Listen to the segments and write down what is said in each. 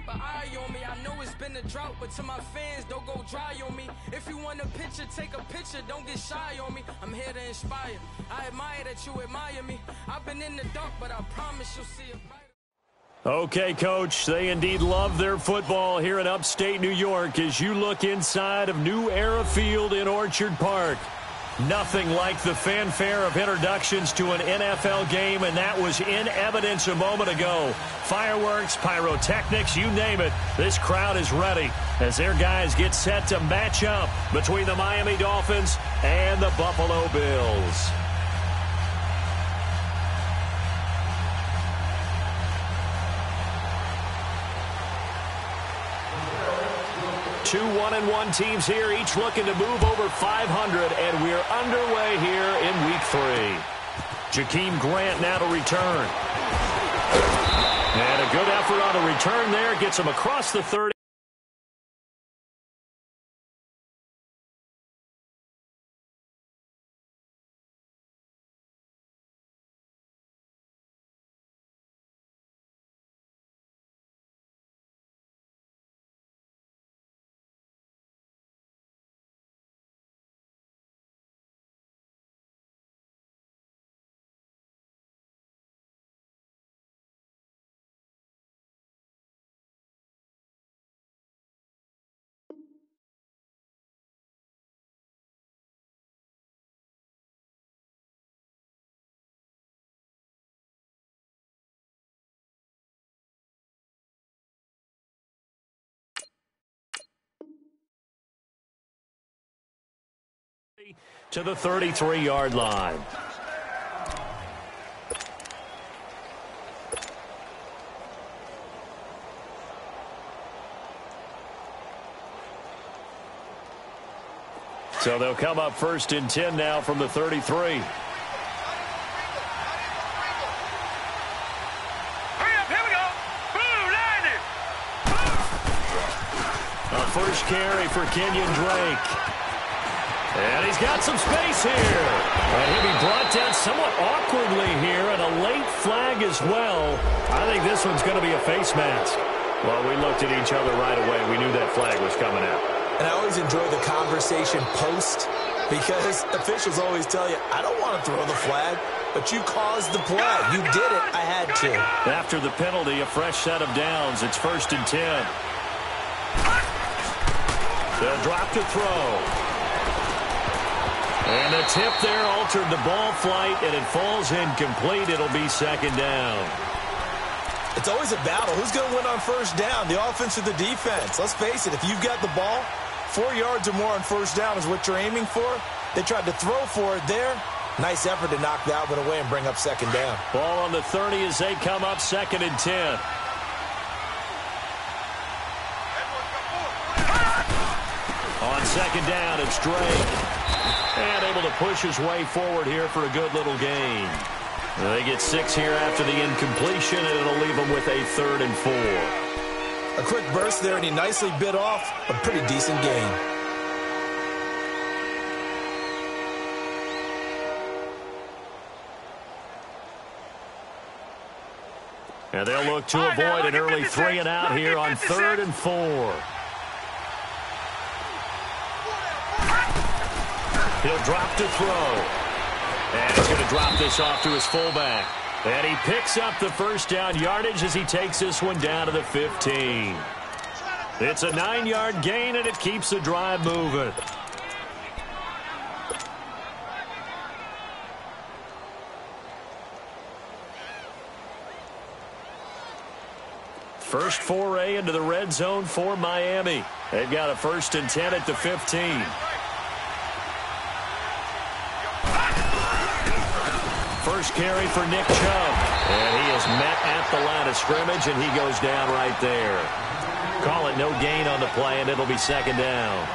keep an eye on me. I know it's been a drought, but to my fans, don't go dry on me. If you want a picture, take a picture, don't get shy on me. I'm here to inspire. I admire that you admire me. I've been in the dark, but I promise you'll see it brighter. Okay, Coach, they indeed love their football here in upstate New York as you look inside of New Era Field in Orchard Park. Nothing like the fanfare of introductions to an NFL game, and that was in evidence a moment ago. Fireworks, pyrotechnics, you name it. This crowd is ready as their guys get set to match up between the Miami Dolphins and the Buffalo Bills. 2 1-1 teams here, each looking to move over 500, and we're underway here in Week 3. Jakeem Grant now to return. And a good effort on the return there, gets him across the 30. To the 33-yard line. So they'll come up 1st and 10 now from the 33. A first carry for Kenyon Drake. And he's got some space here. And he'll be brought down somewhat awkwardly here, and a late flag as well. I think this one's going to be a face mask. Well, we looked at each other right away. We knew that flag was coming out. And I always enjoy the conversation post, because officials always tell you, I don't want to throw the flag, but you caused the play. You did it. I had to. After the penalty, a fresh set of downs. It's 1st and 10. They'll drop to throw. And the tip there altered the ball flight, and it falls incomplete. It'll be 2nd down. It's always a battle. Who's going to win on 1st down, the offense or the defense? Let's face it, if you've got the ball, 4 yards or more on 1st down is what you're aiming for. They tried to throw for it there. Nice effort to knock that one away and bring up 2nd down. Ball on the 30 as they come up 2nd and 10. On 2nd down, it's Drake. And able to push his way forward here for a good little gain. They get 6 here after the incompletion, and it'll leave them with a 3rd and 4. A quick burst there, and he nicely bit off a pretty decent gain. And they'll look to avoid an early 3 and out here on 3rd and 4. He'll drop to throw. And he's going to drop this off to his fullback. And he picks up the 1st down yardage as he takes this one down to the 15. It's a 9-yard gain, and it keeps the drive moving. First foray into the red zone for Miami. They've got a 1st and 10 at the 15. First carry for Nick Chubb. And he is met at the line of scrimmage, and he goes down right there. Call it no gain on the play, and it'll be 2nd down.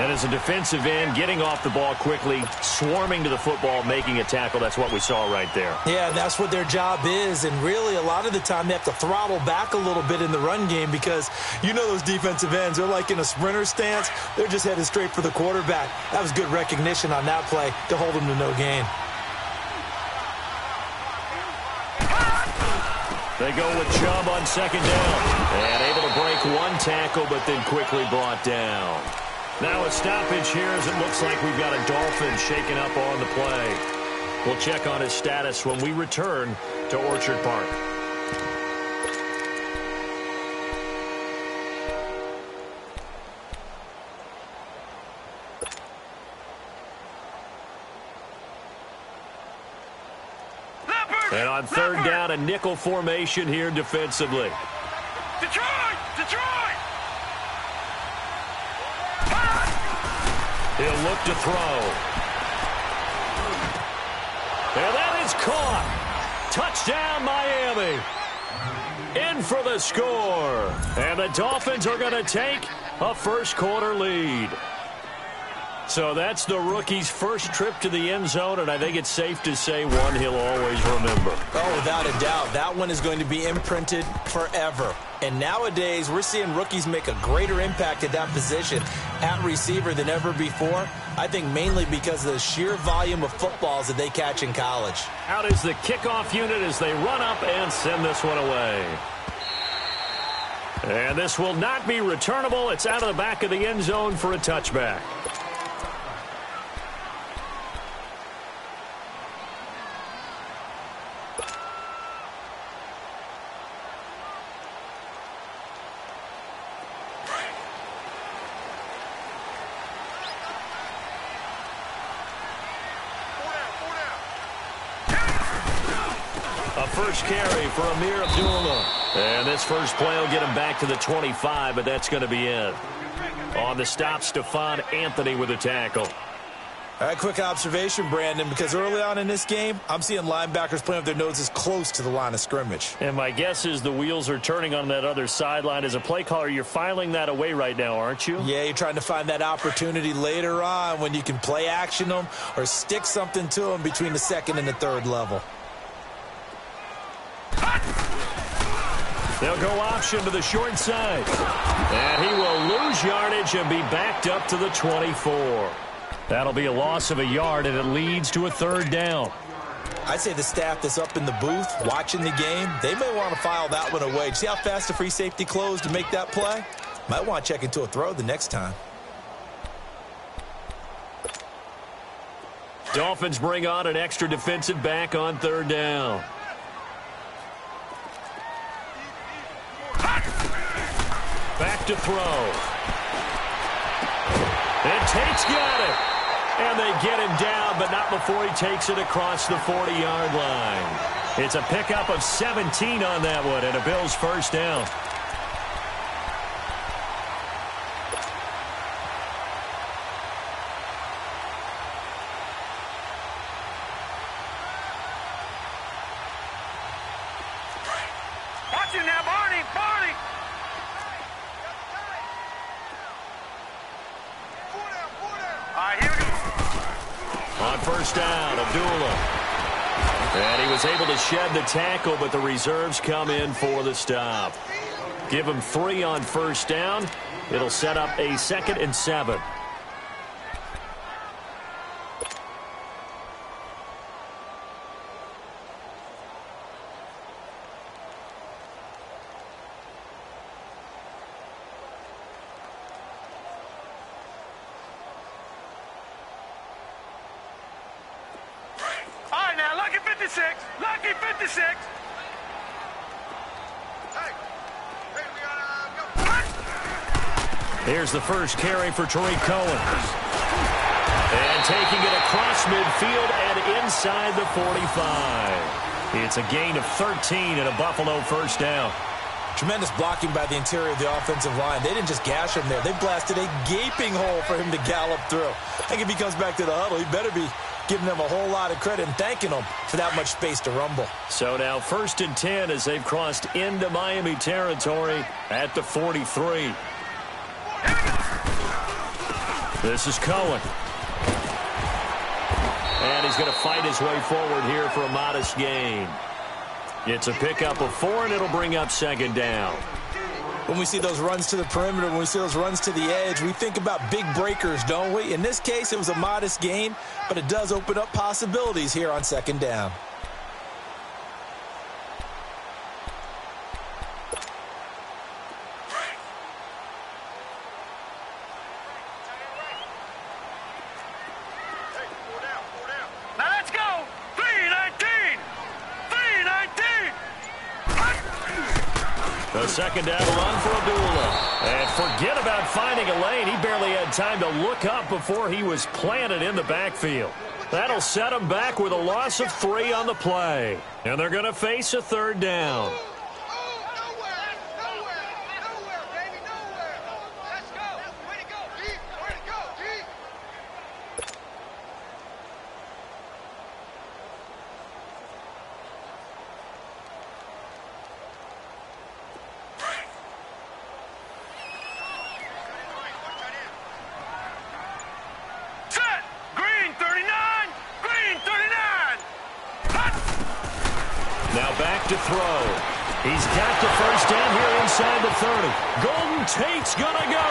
And as a defensive end, getting off the ball quickly, swarming to the football, making a tackle, that's what we saw right there. Yeah, that's what their job is, and really a lot of the time they have to throttle back a little bit in the run game because you know those defensive ends, they're like in a sprinter stance. They're just headed straight for the quarterback. That was good recognition on that play to hold them to no gain. They go with Chubb on 2nd down. one tackle, but then quickly brought down. Now a stoppage here as it looks like we've got a Dolphin shaken up on the play. We'll check on his status when we return to Orchard Park. And on third down, a nickel formation here defensively. Detroit! Detroit! He'll look to throw. And that is caught. Touchdown, Miami. In for the score. And the Dolphins are going to take a first-quarter lead. So that's the rookie's first trip to the end zone, and I think it's safe to say one he'll always remember. Oh, without a doubt. That one is going to be imprinted forever. And nowadays, we're seeing rookies make a greater impact at that position at receiver than ever before. I think mainly because of the sheer volume of footballs that they catch in college. Out is the kickoff unit as they run up and send this one away. And this will not be returnable. It's out of the back of the end zone for a touchback. First carry for Amir Abdullah. And this first play will get him back to the 25, but that's going to be it. On the stop, Stephon Anthony with a tackle. All right, quick observation, Brandon, because early on in this game, I'm seeing linebackers playing with their noses close to the line of scrimmage. And my guess is the wheels are turning on that other sideline. As a play caller, you're filing that away right now, aren't you? Yeah, you're trying to find that opportunity later on when you can play action them or stick something to them between the second and the third level. They'll go option to the short side. And he will lose yardage and be backed up to the 24. That'll be a loss of a yard, and it leads to a third down. I'd say the staff that's up in the booth watching the game, they may want to file that one away. See how fast the free safety closed to make that play? Might want to check into a throw the next time. Dolphins bring on an extra defensive back on third down. Back to throw. And Tate's got it. And they get him down, but not before he takes it across the 40-yard line. It's a pickup of 17 on that one, and a Bills first down. Watch him now, Barney! Barney! All right, here we go. On first down, Abdullah. And he was able to shed the tackle, but the reserves come in for the stop. Give him 3 on first down. It'll set up a 2nd and 7. Lucky 56. Here's the first carry for Tariq Cohen. And taking it across midfield and inside the 45. It's a gain of 13 and a Buffalo first down. Tremendous blocking by the interior of the offensive line. They didn't just gash him there. They blasted a gaping hole for him to gallop through. I think if he comes back to the huddle, he better be giving them a whole lot of credit and thanking them for that much space to rumble. So now 1st and 10 as they've crossed into Miami territory at the 43. This is Cohen. And he's going to fight his way forward here for a modest gain. It's a pickup of 4, and it'll bring up 2nd down. When we see those runs to the perimeter, when we see those runs to the edge, we think about big breakers, don't we? In this case, it was a modest gain, but it does open up possibilities here on 2nd down. A second down run for Abdullah. And forget about finding a lane. He barely had time to look up before he was planted in the backfield. That'll set him back with a loss of 3 on the play. And they're going to face a third down. To throw. He's got the first down here inside the 30. Golden Tate's going to go.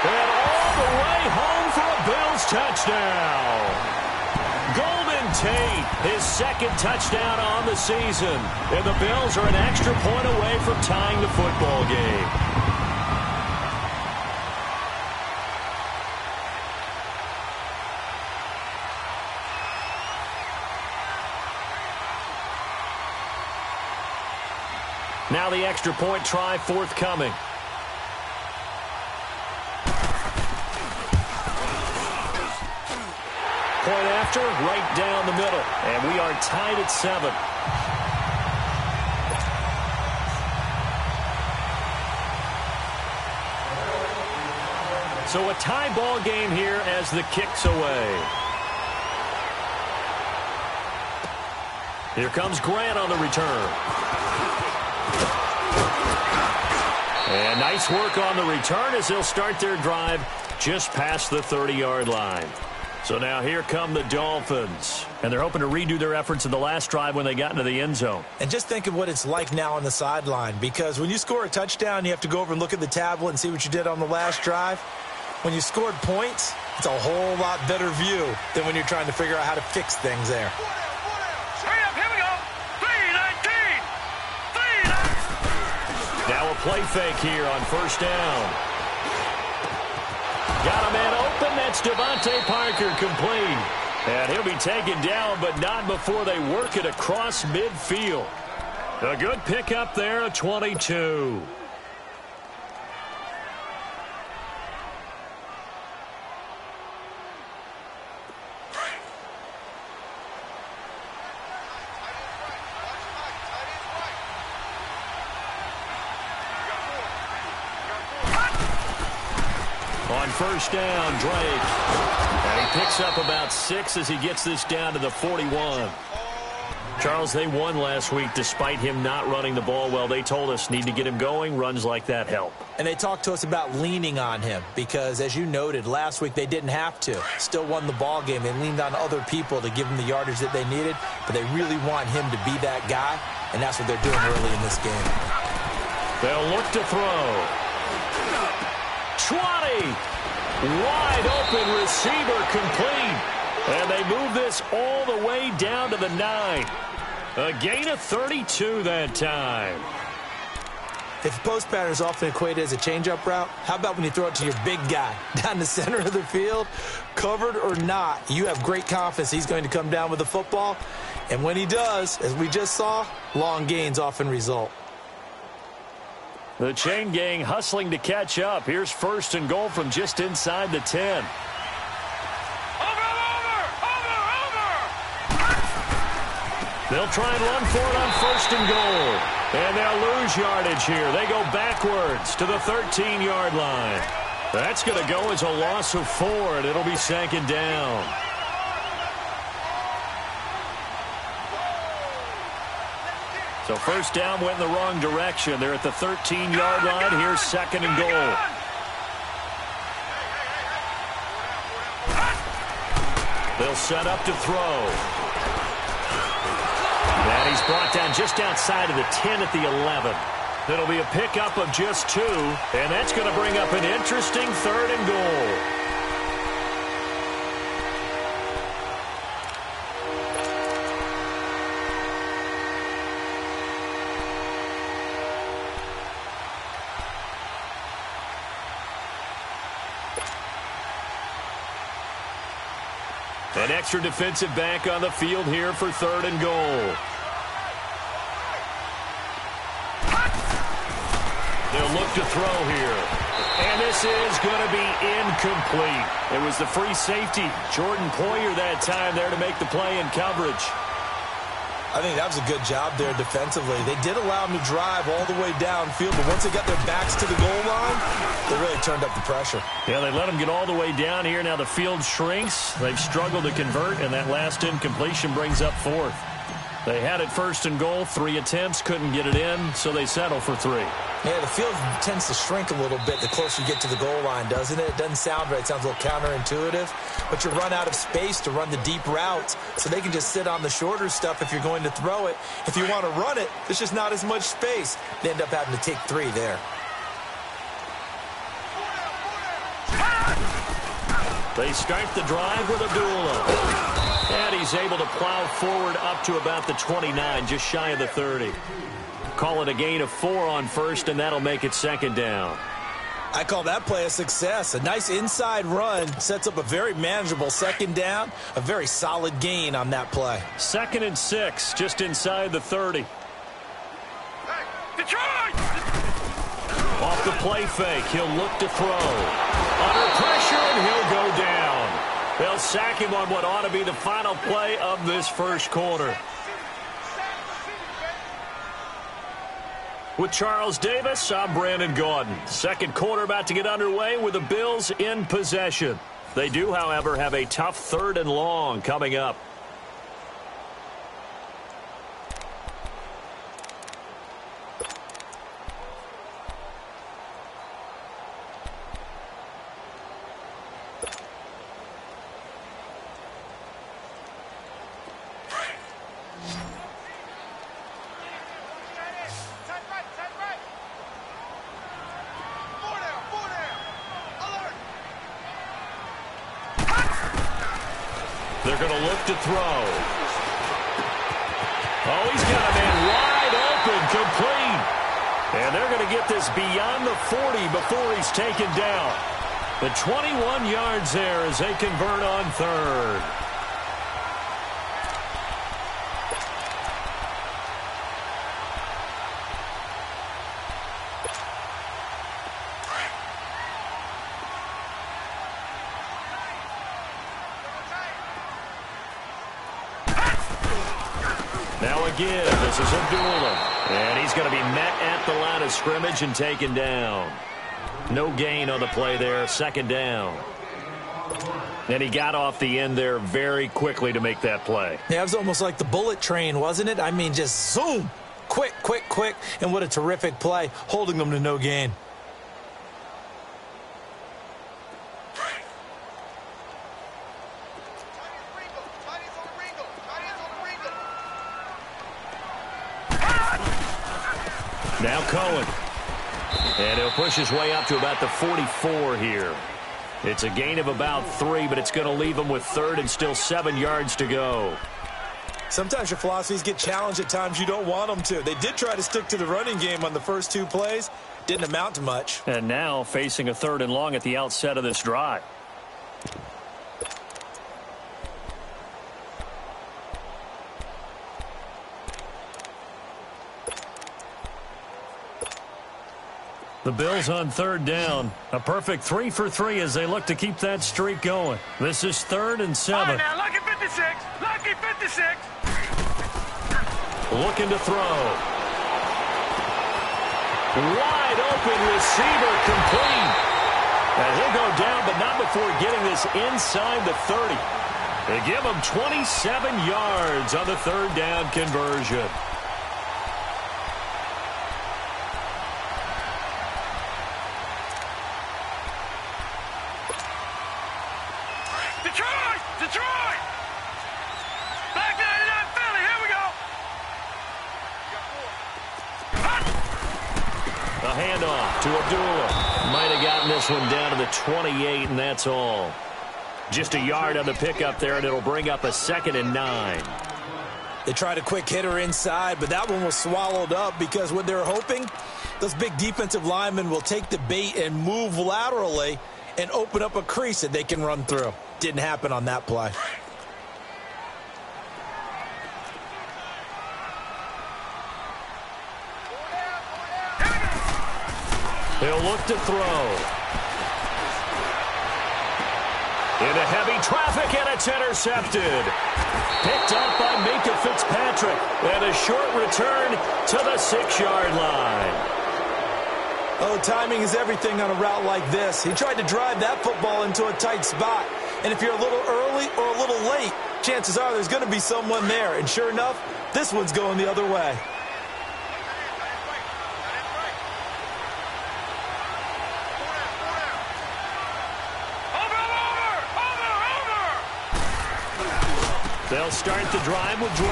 And all the way home for a Bills touchdown. Golden Tate, his second touchdown on the season. And the Bills are an extra point away from tying the football game. Now the extra point try forthcoming. Point after, right down the middle. And we are tied at 7. So a tie ball game here as the kick's away. Here comes Grant on the return. And nice work on the return as they'll start their drive just past the 30-yard line. So now here come the Dolphins. And they're hoping to redo their efforts in the last drive when they got into the end zone. And just think of what it's like now on the sideline, because when you score a touchdown, you have to go over and look at the tablet and see what you did on the last drive. When you scored points, it's a whole lot better view than when you're trying to figure out how to fix things there. Now a play fake here on first down. Got a man open. That's Devontae Parker complete. And he'll be taken down, but not before they work it across midfield. A good pickup there at 22. On first down, Drake. And he picks up about 6 as he gets this down to the 41. Charles, they won last week despite him not running the ball well. They told us need to get him going. Runs like that help. And they talked to us about leaning on him because, as you noted, last week they didn't have to. Still won the ball game. They leaned on other people to give them the yardage that they needed, but they really want him to be that guy, and that's what they're doing early in this game. They'll look to throw. 20. Wide open receiver complete. And they move this all the way down to the 9. A gain of 32 that time. If post pattern is often equated as a change-up route, how about when you throw it to your big guy down the center of the field? Covered or not, you have great confidence he's going to come down with the football. And when he does, as we just saw, long gains often result. The chain gang hustling to catch up. Here's first and goal from just inside the 10. They'll try and run for it on first and goal. And they'll lose yardage here. They go backwards to the 13-yard line. That's going to go as a loss of 4, and it'll be second down. So first down went in the wrong direction. They're at the 13-yard line. Here's second and goal. They'll set up to throw. And he's brought down just outside of the 10 at the 11. It'll be a pickup of just 2, and that's going to bring up an interesting third and goal. An extra defensive back on the field here for third and goal. They'll look to throw here. And this is going to be incomplete. It was the free safety, Jordan Poyer, that time there to make the play in coverage. I think that was a good job there defensively. They did allow them to drive all the way downfield, but once they got their backs to the goal line, they really turned up the pressure. Yeah, they let them get all the way down here. Now the field shrinks. They've struggled to convert, and that last incompletion brings up fourth. They had it first and goal, 3 attempts, couldn't get it in, so they settle for 3. Yeah, the field tends to shrink a little bit the closer you get to the goal line, doesn't it? It doesn't sound right. It sounds a little counterintuitive. But you run out of space to run the deep routes, so they can just sit on the shorter stuff if you're going to throw it. If you want to run it, there's just not as much space. They end up having to take 3 there. They start the drive with Abdullah. And he's able to plow forward up to about the 29, just shy of the 30. Call it a gain of 4 on first, and that'll make it second down. I call that play a success. A nice inside run sets up a very manageable second down. A very solid gain on that play. 2nd and 6, just inside the 30. Hey, Detroit! Off the play fake, he'll look to throw. Under pressure, and he'll go down. They'll sack him on what ought to be the final play of this first quarter. With Charles Davis, I'm Brandon Gaudin. Second quarter about to get underway with the Bills in possession. They do, however, have a tough 3rd and long coming up. They're going to look to throw. Oh, he's got a man wide open, complete. And they're going to get this beyond the 40 before he's taken down. The 21 yards there as they convert on 3rd. Again, this is Abdullah. And he's going to be met at the line of scrimmage and taken down. No gain on the play there, 2nd down. And he got off the end there very quickly to make that play. Yeah, it was almost like the bullet train, wasn't it? I mean, just zoom. Quick, quick, quick. And what a terrific play, holding them to no gain. Now Cohen. And he'll push his way up to about the 44 here. It's a gain of about 3, but it's going to leave him with 3rd and still 7 yards to go. Sometimes your philosophies get challenged at times you don't want them to. They did try to stick to the running game on the first 2 plays. Didn't amount to much. And now facing a 3rd and long at the outset of this drive. The Bills on 3rd down. A perfect 3 for 3 as they look to keep that streak going. This is 3rd and 7. All right, now, lucky 56. Lucky 56. Looking to throw. Wide open receiver, complete. And he'll go down, but not before getting this inside the 30. They give him 27 yards on the 3rd down conversion. Detroit! Back 99 Philly, here we go! A handoff to Abdullah. Might have gotten this one down to the 28, and that's all. Just a yard on the pickup there, and it'll bring up a 2nd and 9. They tried a quick hitter inside, but that one was swallowed up because what they're hoping, those big defensive linemen will take the bait and move laterally and open up a crease that they can run through. Didn't happen on that play. He'll look to throw. Into heavy traffic, and it's intercepted. Picked up by Minkah Fitzpatrick. And a short return to the 6-yard line. Oh, timing is everything on a route like this. He tried to drive that football into a tight spot. And if you're a little early or a little late, chances are there's going to be someone there. And sure enough, this one's going the other way. They'll start the drive with Drake.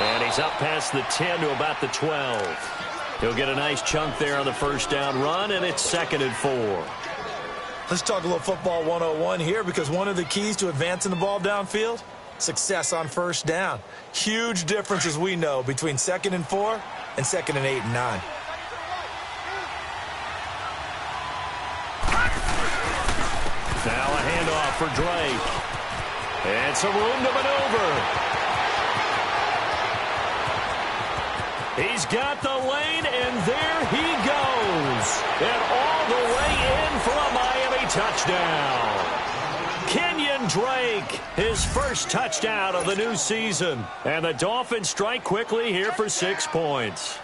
And he's up past the 10 to about the 12. He'll get a nice chunk there on the first down run, and it's 2nd and 4. Let's talk a little football 101 here, because one of the keys to advancing the ball downfield, success on first down. Huge difference, as we know, between 2nd and 4 and 2nd and 8 and 9. Now a handoff for Drake. And some room to maneuver. He's got the lane, and there he goes. And all the way in for a Miami touchdown. Kenyon Drake, his first touchdown of the new season. And the Dolphins strike quickly here for 6 points.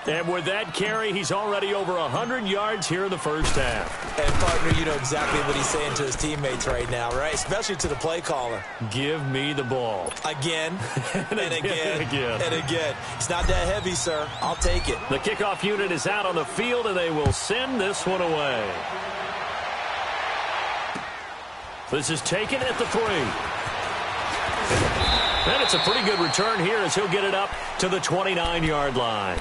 And with that carry, he's already over 100 yards here in the first half. And, partner, you know exactly what he's saying to his teammates right now, right? Especially to the play caller. Give me the ball. Again, and again, and again. and again. It's not that heavy, sir. I'll take it. The kickoff unit is out on the field, and they will send this one away. This is taken at the 3. And it's a pretty good return here as he'll get it up to the 29-yard line.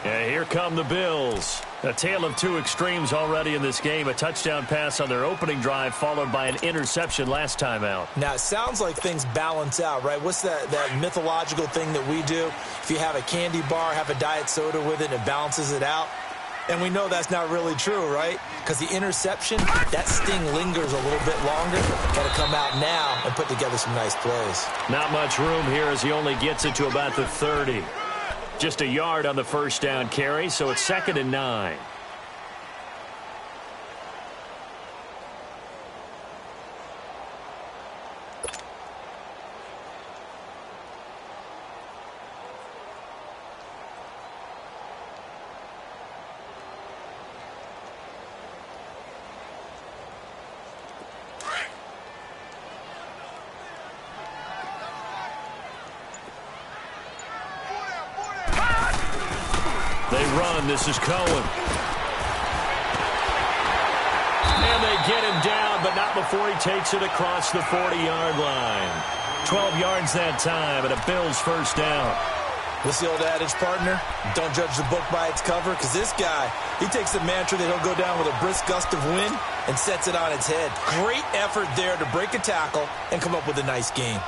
And here come the Bills. A tale of two extremes already in this game. A touchdown pass on their opening drive followed by an interception last time out. Now, it sounds like things balance out, right? What's that mythological thing that we do? If you have a candy bar, have a diet soda with it, and it balances it out. And we know that's not really true, right? Because the interception, that sting lingers a little bit longer. Got to come out now and put together some nice plays. Not much room here as he only gets it to about the 30. Just a yard on the first down carry, so it's 2nd and 9. They run. This is Cohen. And they get him down, but not before he takes it across the 40-yard line. 12 yards that time, and a Bills first down. What's the old adage, partner? Don't judge the book by its cover, because this guy, he takes the mantra that he'll go down with a brisk gust of wind and sets it on its head. Great effort there to break a tackle and come up with a nice gain.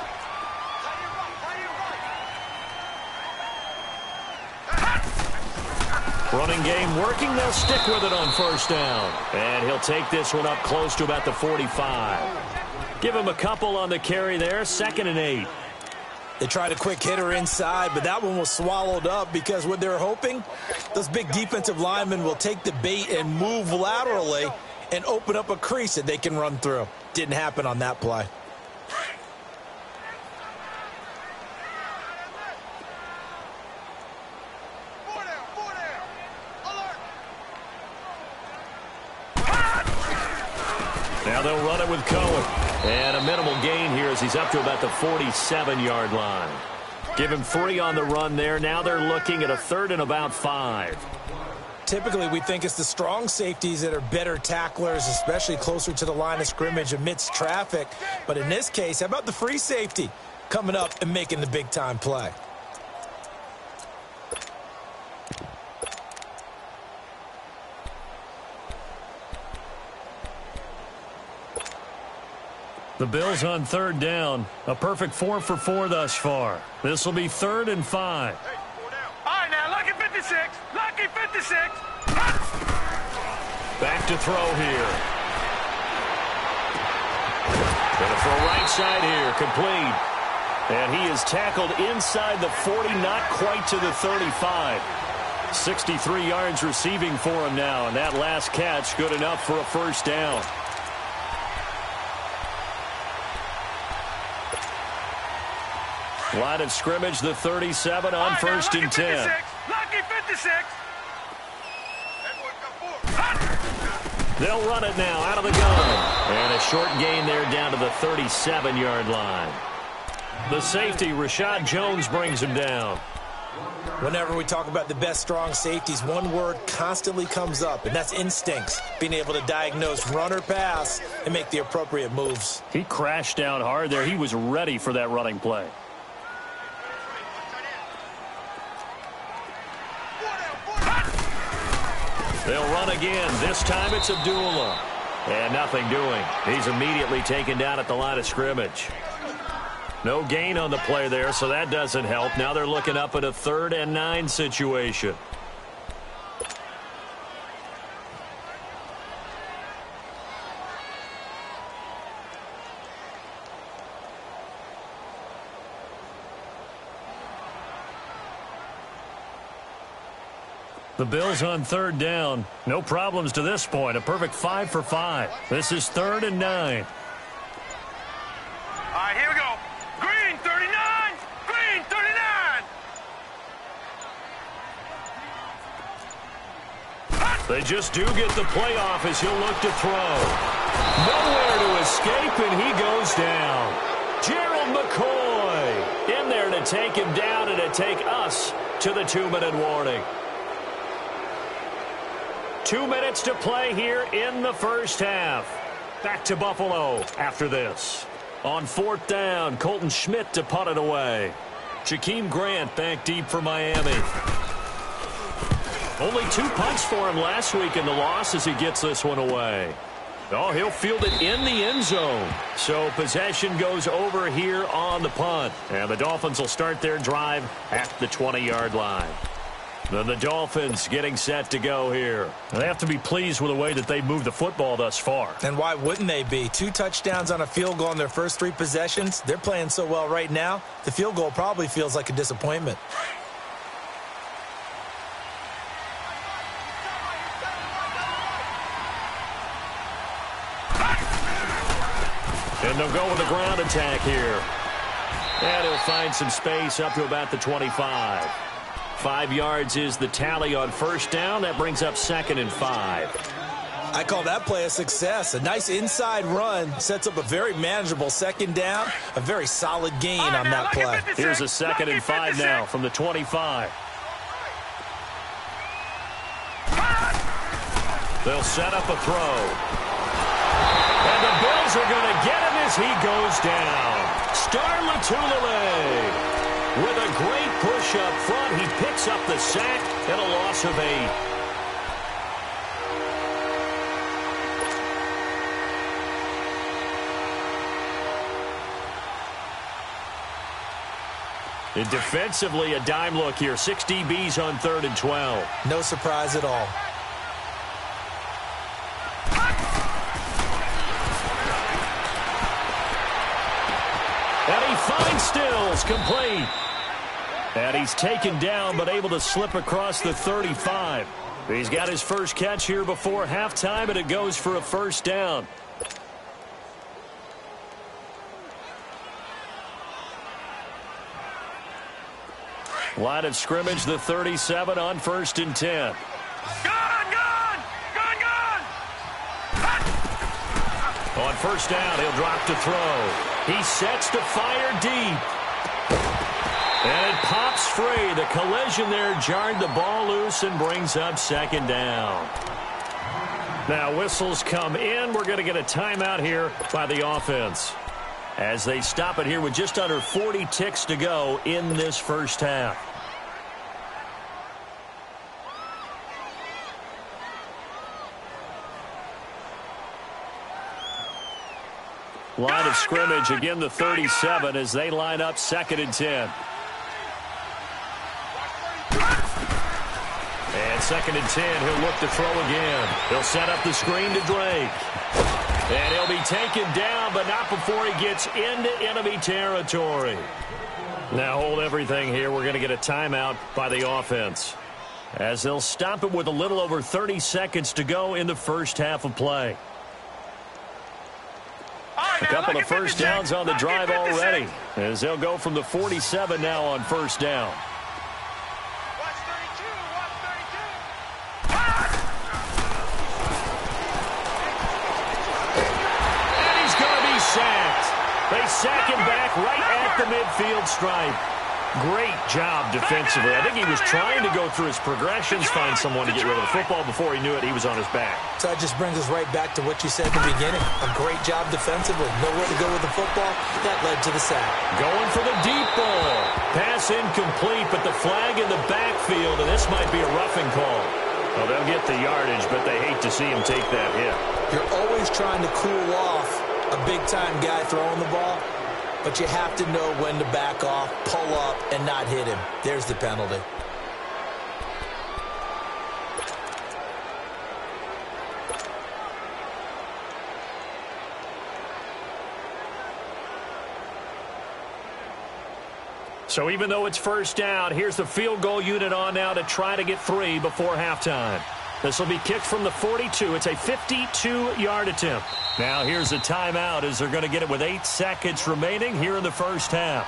Running game working. They'll stick with it on first down. And he'll take this one up close to about the 45. Give him a couple on the carry there. 2nd and 8. They tried a quick hitter inside, but that one was swallowed up because what they're hoping, those big defensive linemen will take the bait and move laterally and open up a crease that they can run through. Didn't happen on that play. Now they'll run it with Cohen. And a minimal gain here as he's up to about the 47-yard line. Give him 3 on the run there. Now they're looking at a 3rd and about 5. Typically, we think it's the strong safeties that are better tacklers, especially closer to the line of scrimmage amidst traffic. But in this case, how about the free safety coming up and making the big-time play? The Bills on 3rd down. A perfect 4 for 4 thus far. This will be 3rd and 5. All right, now, lucky 56. Lucky 56. Back to throw here. Gonna throw right side here. Complete. And he is tackled inside the 40, not quite to the 35. 63 yards receiving for him now, and that last catch good enough for a first down. Line of scrimmage, the 37 on first and 10. Lucky 56. They'll run it now out of the gun. And a short gain there down to the 37-yard line. The safety, Rashad Jones, brings him down. Whenever we talk about the best strong safeties, one word constantly comes up, and that's instincts. Being able to diagnose run or pass and make the appropriate moves. He crashed down hard there. He was ready for that running play. They'll run again. This time it's Abdullah. And nothing doing. He's immediately taken down at the line of scrimmage. No gain on the play there, so that doesn't help. Now they're looking up at a 3rd and 9 situation. The Bills on 3rd down. No problems to this point. A perfect 5 for 5. This is 3rd and 9. All right, here we go. Green 39. Green 39. They just do get the play off as he'll look to throw. Nowhere to escape, and he goes down. Gerald McCoy in there to take him down and to take us to the 2-minute warning. 2 minutes to play here in the first half. Back to Buffalo after this. On 4th down, Colton Schmidt to punt it away. Jakeem Grant back deep for Miami. Only 2 punts for him last week in the loss as he gets this one away. Oh, he'll field it in the end zone. So possession goes over here on the punt. And the Dolphins will start their drive at the 20-yard line. Then the Dolphins getting set to go here. They have to be pleased with the way that they moved the football thus far. And why wouldn't they be? 2 touchdowns on a field goal in their first 3 possessions. They're playing so well right now, the field goal probably feels like a disappointment. And they'll go with the ground attack here. And he'll find some space up to about the 25. 5 yards is the tally on first down. That brings up 2nd and 5. I call that play a success. A nice inside run sets up a very manageable 2nd down. A very solid gain on that play. Here's a 2nd and 5 now from the 25. They'll set up a throw. And the Bills are going to get him as he goes down. Star Lotulelei. With a great push up front, he picks up the sack and a loss of 8. And defensively, a dime look here. 6 DBs on 3rd and 12. No surprise at all. And he finds Stills, complete. And he's taken down, but able to slip across the 35. He's got his first catch here before halftime, and it goes for a first down. Line of scrimmage, the 37 on 1st and 10. On first down, he'll drop to throw. He sets to fire deep. And it pops free. The collision there jarred the ball loose and brings up 2nd down. Now whistles come in. We're going to get a timeout here by the offense as they stop it here with just under 40 ticks to go in this first half. Line of scrimmage, again the 37 as they line up 2nd and 10. And 2nd and 10, he'll look to throw again. He'll set up the screen to Drake. And he'll be taken down, but not before he gets into enemy territory. Now hold everything here. We're going to get a timeout by the offense. as they'll stop it with a little over 30 seconds to go in the first half of play. A couple of first downs on the drive already, as they'll go from the 47 now on first down. And he's going to be sacked. They sack him back right at the midfield stripe. Great job defensively. I think he was trying to go through his progressions, find someone to get rid of the football. Before he knew it, he was on his back. So that just brings us right back to what you said at the beginning. A great job defensively. Nowhere to go with the football. That led to the sack. Going for the deep ball. Pass incomplete, but the flag in the backfield, and this might be a roughing call. Well, they'll get the yardage, but they hate to see him take that hit. You're always trying to cool off a big-time guy throwing the ball, but you have to know when to back off, pull up, and not hit him. There's the penalty. So even though it's first down, here's the field goal unit on now to try to get 3 before halftime. This will be kicked from the 42. It's a 52-yard attempt. Now here's a timeout as they're going to get it with 8 seconds remaining here in the first half.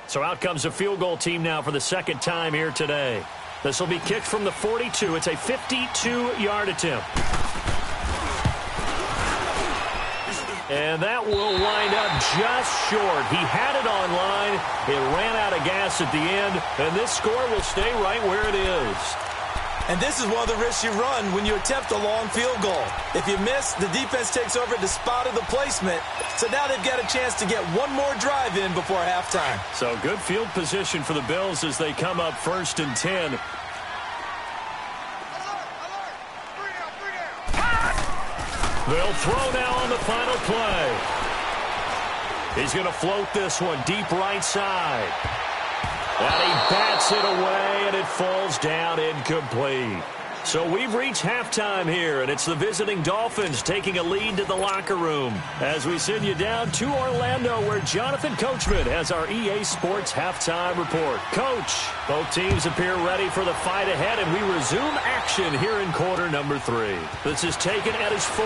So out comes a field goal team now for the second time here today. This will be kicked from the 42. It's a 52-yard attempt. And that will wind up just short. He had it on line. It ran out of gas at the end, and this score will stay right where it is. And this is one of the risks you run when you attempt a long field goal. If you miss, the defense takes over the spot of the placement. So now they've got a chance to get one more drive in before halftime. So good field position for the Bills as they come up 1st and 10. They'll throw now on the final play. He's going to float this one deep right side. And he bats it away, and it falls down incomplete. So we've reached halftime here, and it's the visiting Dolphins taking a lead to the locker room as we send you down to Orlando, where Jonathan Coachman has our EA Sports halftime report. Coach, both teams appear ready for the fight ahead, and we resume action here in quarter number 3. This is taken at his 4.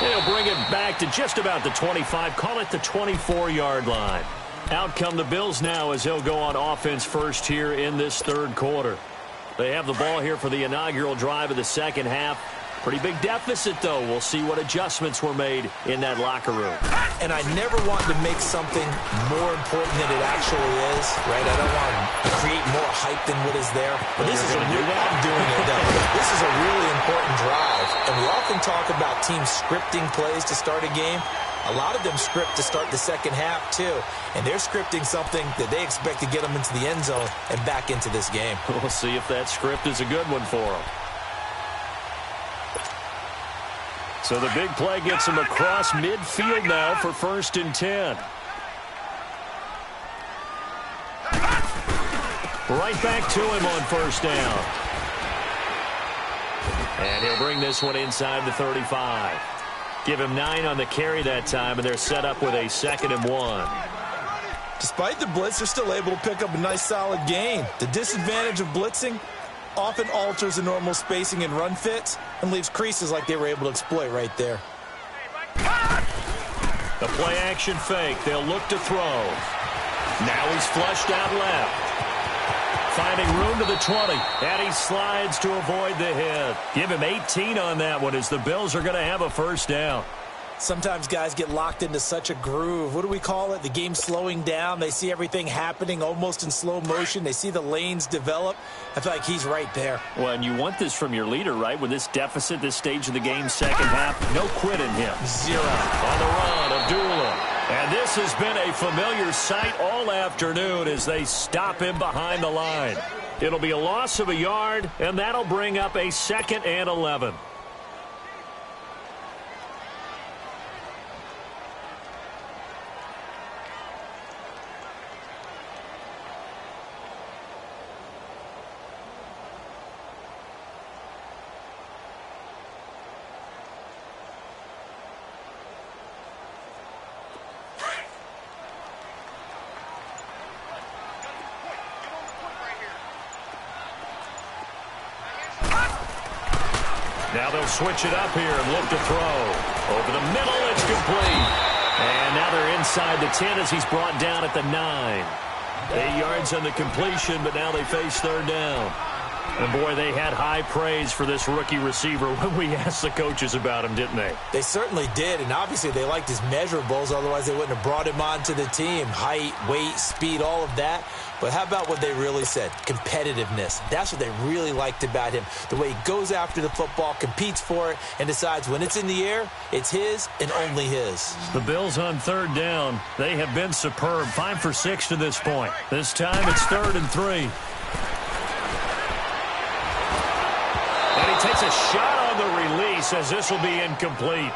He'll bring it back to just about the 25, call it the 24-yard line. Out come the Bills now as they'll go on offense first here in this third quarter. They have the ball here for the inaugural drive of the second half. Pretty big deficit, though. We'll see what adjustments were made in that locker room. And I never want to make something more important than it actually is, right? I don't want to create more hype than what is there. But this is I'm doing it, though. This is a really important drive. And we often talk about teams scripting plays to start a game. A lot of them script to start the second half, too. And they're scripting something that they expect to get them into the end zone and back into this game. We'll see if that script is a good one for them. So the big play gets them across midfield now for 1st and 10. Right back to him on first down. And he'll bring this one inside the 35. Give him 9 on the carry that time, and they're set up with a 2nd and 1. Despite the blitz, they're still able to pick up a nice, solid gain. The disadvantage of blitzing often alters the normal spacing and run fits and leaves creases like they were able to exploit right there. The play-action fake. They'll look to throw. Now he's flushed out left. Finding room to the 20, and he slides to avoid the hit. Give him 18 on that one as the Bills are going to have a first down. Sometimes guys get locked into such a groove. What do we call it? The game slowing down. They see everything happening almost in slow motion. They see the lanes develop. I feel like he's right there. Well, and you want this from your leader, right? With this deficit, this stage of the game, second half, no quit in him. 0. On the run, Abdullah. And this has been a familiar sight all afternoon as they stop him behind the line. It'll be a loss of a yard, and that'll bring up a 2nd and 11. Now they'll switch it up here and look to throw. Over the middle, it's complete. And now they're inside the 10 as he's brought down at the 9. 8 yards on the completion, but now they face third down. And, boy, they had high praise for this rookie receiver when we asked the coaches about him, didn't they? They certainly did, and obviously they liked his measurables. Otherwise, they wouldn't have brought him onto the team. Height, weight, speed, all of that. But how about what they really said? Competitiveness. That's what they really liked about him. The way he goes after the football, competes for it, and decides when it's in the air, it's his and only his. The Bills on third down. They have been superb. 5 for 6 to this point. This time it's 3rd and 3. And he takes a shot on the release as this will be incomplete.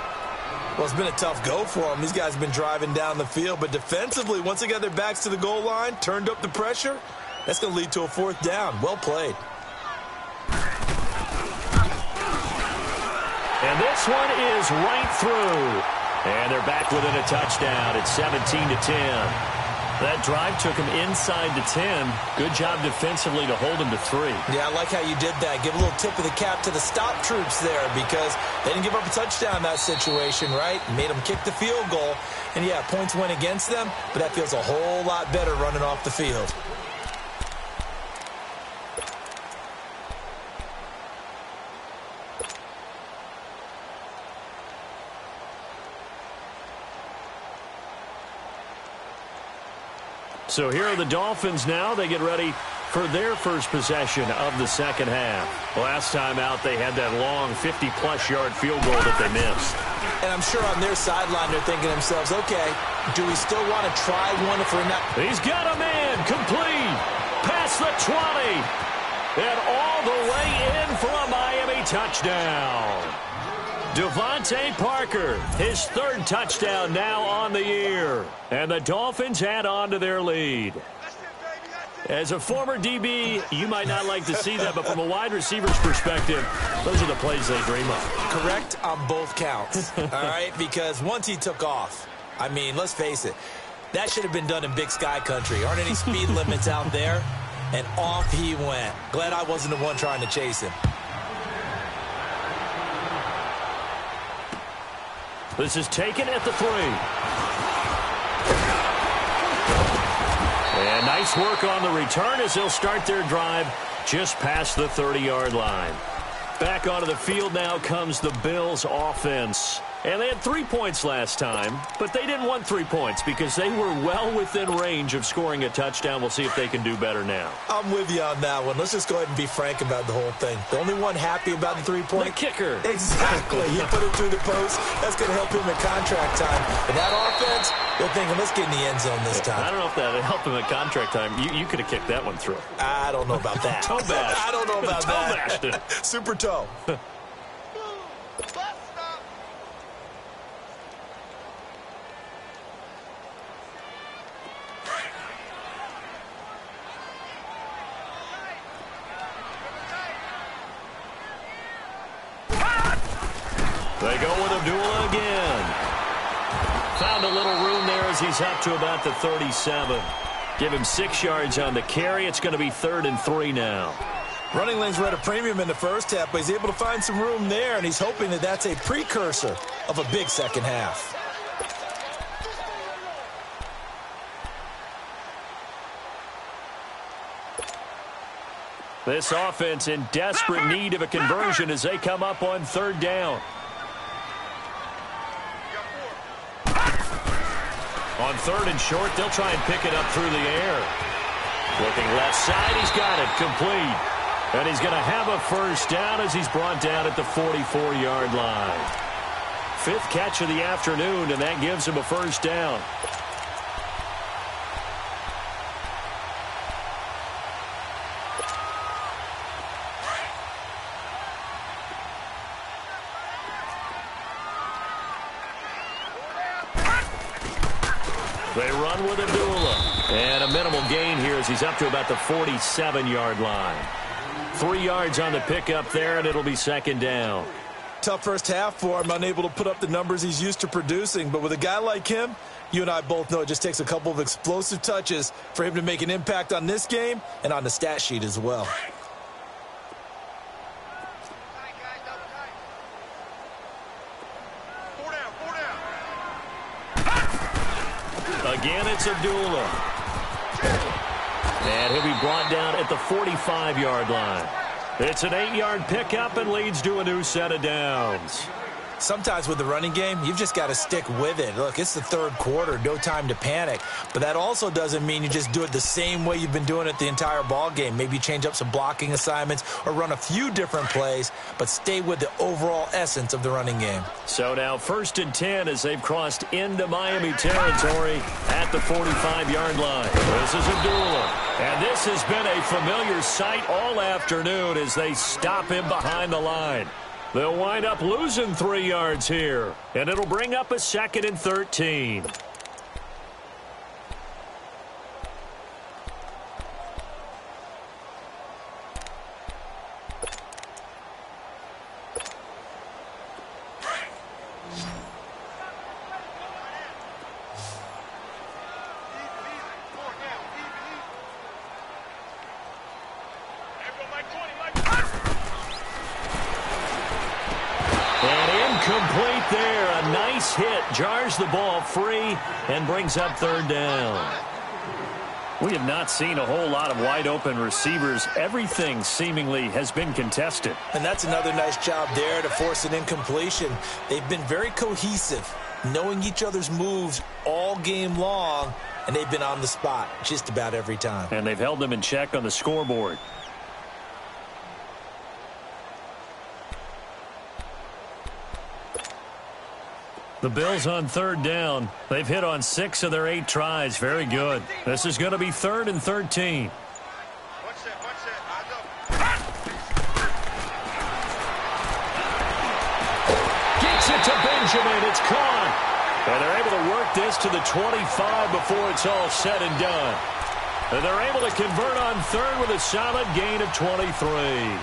Well, it's been a tough go for them. These guys have been driving down the field, but defensively, once they got their backs to the goal line, turned up the pressure, that's going to lead to a 4th down. Well played. And this one is right through. And they're back within a touchdown. It's 17-10. That drive took him inside the 10. Good job defensively to hold him to 3. Yeah, I like how you did that. Give a little tip of the cap to the stop troops there because they didn't give up a touchdown in that situation, right? Made them kick the field goal. And, yeah, points went against them, but that feels a whole lot better running off the field. So here are the Dolphins now. They get ready for their first possession of the second half. Last time out, they had that long 50-plus yard field goal that they missed. And I'm sure on their sideline they're thinking to themselves, okay, do we still want to try one if we're not? He's got a man complete past the 20 and all the way in for a Miami touchdown. Devontae Parker, his 3rd touchdown now on the year. And the Dolphins add on to their lead. As a former DB, you might not like to see that, but from a wide receiver's perspective, those are the plays they dream of. Correct on both counts, all right? Because once he took off, I mean, let's face it, that should have been done in Big Sky Country. Aren't any speed limits out there? And off he went. Glad I wasn't the one trying to chase him. This is taken at the 3. And nice work on the return as they'll start their drive just past the 30-yard line. Back onto the field now comes the Bills offense. And they had 3 points last time, but they didn't want 3 points because they were well within range of scoring a touchdown. We'll see if they can do better now. I'm with you on that one. Let's just go ahead and be frank about the whole thing. The only one happy about the 3-point? The kicker. Exactly. He put it through the post. That's going to help him at contract time. And that offense, they're thinking, let's get in the end zone this time. I don't know if that would help him at contract time. You could have kicked that one through. I don't know about that. Toe bash. I don't know about that. Toe bashed it. Super toe. They go with Abdullah again. Found a little room there as he's up to about the 37. Give him 6 yards on the carry. It's going to be 3rd and 3 now. Running lanes were at a premium in the first half, but he's able to find some room there, and he's hoping that that's a precursor of a big second half. This offense in desperate need of a conversion as they come up on 3rd down. On 3rd and short, they'll try and pick it up through the air. Looking left side, he's got it complete. And he's going to have a first down as he's brought down at the 44-yard line. 5th catch of the afternoon, and that gives him a first down. They run with Abdullah. And a minimal gain here as he's up to about the 47-yard line. 3 yards on the pickup there, and it'll be 2nd down. Tough first half for him, unable to put up the numbers he's used to producing. But with a guy like him, you and I both know it just takes a couple of explosive touches for him to make an impact on this game and on the stat sheet as well. Again, it's Abdullah. And he'll be brought down at the 45-yard line. It's an 8-yard pickup and leads to a new set of downs. Sometimes with the running game, you've just got to stick with it. Look, it's the third quarter, no time to panic. But that also doesn't mean you just do it the same way you've been doing it the entire ball game. Maybe change up some blocking assignments or run a few different plays, but stay with the overall essence of the running game. So now 1st and 10 as they've crossed into Miami territory at the 45-yard line. This is Abdullah. And this has been a familiar sight all afternoon as they stop him behind the line. They'll wind up losing 3 yards here, and it'll bring up a 2nd and 13. Complete there. A nice hit. Jars the ball free and brings up 3rd down. We have not seen a whole lot of wide-open receivers. Everything seemingly has been contested. And that's another nice job there to force an incompletion. They've been very cohesive, knowing each other's moves all game long, and they've been on the spot just about every time. And they've held them in check on the scoreboard. The Bills on 3rd down. They've hit on 6 of their 8 tries. Very good. This is going to be 3rd and 13. Gets it to Benjamin. It's caught. And they're able to work this to the 25 before it's all said and done. And they're able to convert on 3rd with a solid gain of 23.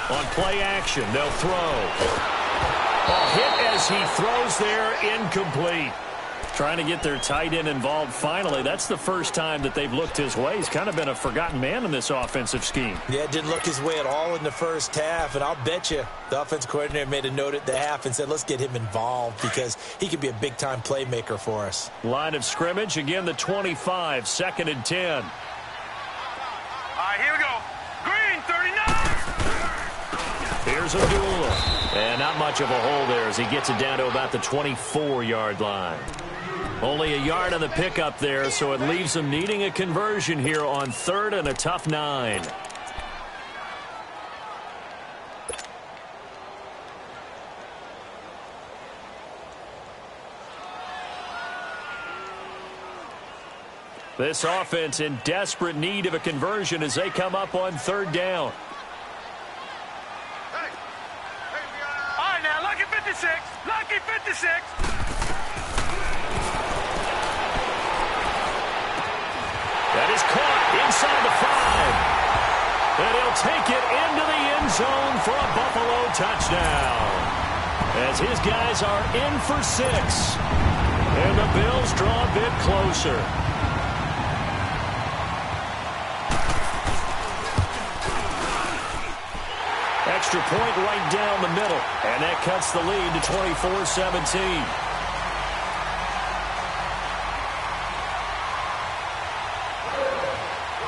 On play action, they'll throw. A hit as he throws there, incomplete. Trying to get their tight end involved finally. That's the first time that they've looked his way. He's kind of been a forgotten man in this offensive scheme. Yeah, it didn't look his way at all in the first half, and I'll bet you the offense coordinator made a note at the half and said, let's get him involved because he could be a big-time playmaker for us. Line of scrimmage, again the 25, 2nd and 10. All right, here we go. Green, 39. Here's Abdullah. And not much of a hole there as he gets it down to about the 24-yard line. Only a yard on the pickup there, so it leaves them needing a conversion here on 3rd and a tough 9. This offense in desperate need of a conversion as they come up on 3rd down. All right, now, lucky 56. Lucky 56. That is caught inside the 5. And he'll take it into the end zone for a Buffalo touchdown. As his guys are in for 6. And the Bills draw a bit closer. Extra point right down the middle. And that cuts the lead to 24-17.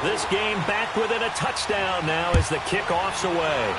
This game back within a touchdown now as the kickoff's away.